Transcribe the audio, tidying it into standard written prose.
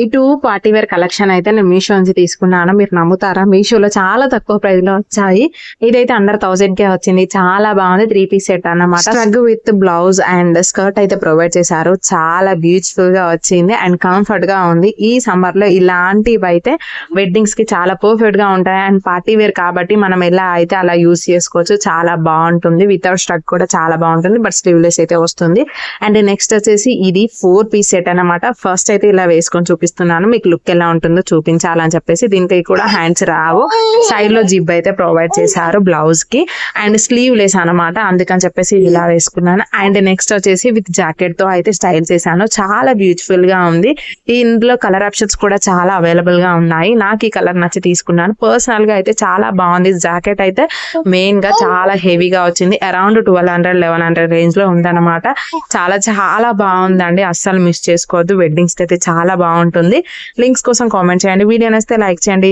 ఇటు party wear collection అయితే నేను మీషో నుంచి తీసుకున్నాను. మీరు నమ్ముతారా, మీషోలో చాలా తక్కువ ప్రైస్ లో వచ్చాయి. ఇదైతే అండర్ 1000 కే వచ్చింది. చాలా బాగుంది. 3 పీస్ సెట్ అన్నమాట. స్ట్రగ్ విత్ బ్లౌజ్ అండ్ స్కర్ట్ అయితే ప్రొవైడ్ చేశారు. చాలా బ్యూటిఫుల్ గా వచ్చింది అండ్ కంఫర్ట్ గా ఉంది. ఈ సమ్మర్ లో ఇలాంటివి అయితే వెడ్డింగ్స్ కి చాలా పర్ఫెక్ట్ గా ఉంటాయి అండ్ పార్టీ వేర్ కాబట్టి మనం ఎలా అయితే అలా యూస్ చేసుకోవచ్చు. చాలా బాగుంటుంది. వితౌట్ స్ట్రగ్ కూడా చాలా బాగుంటుంది. బట్ స్లీవ్లెస్ అయితే వస్తుంది. అండ్ నెక్స్ట్ వచ్చేసి ఇది 4 పీస్ సెట్ అన్నమాట. ఫస్ట్ అయితే ఇలా వేసుకొని చూపిస్తున్నాను, మీకు లుక్ ఎలా ఉంటుందో చూపించాలని చెప్పేసి. దీనికి కూడా హ్యాండ్స్ రావు. సైడ్ లో జిబ్ అయితే ప్రొవైడ్ చేశారు బ్లౌజ్ కి అండ్ స్లీవ్ లెస్ అనమాట. అందుకని చెప్పేసి ఇలా వేసుకున్నాను. అండ్ నెక్స్ట్ వచ్చేసి విత్ జాకెట్ తో అయితే స్టైల్ చేశాను. చాలా బ్యూటిఫుల్ గా ఉంది. ఇందులో కలర్ ఆప్షన్స్ కూడా చాలా అవైలబుల్ గా ఉన్నాయి. నాకు ఈ కలర్ నచ్చి తీసుకున్నాను. పర్సనల్ గా అయితే చాలా బాగుంది. జాకెట్ అయితే మెయిన్ గా చాలా హెవీగా వచ్చింది. అరౌండ్ 1200-1100 రేంజ్ లో ఉందన్నమాట. చాలా చాలా బాగుందండి. అస్సలు మిస్ చేసుకోవద్దు. వెడ్డింగ్స్ అయితే చాలా బాగుంటుంది. లింక్స్ కోసం కామెంట్ చేయండి. వీడియో నచ్చితే లైక్ చేయండి.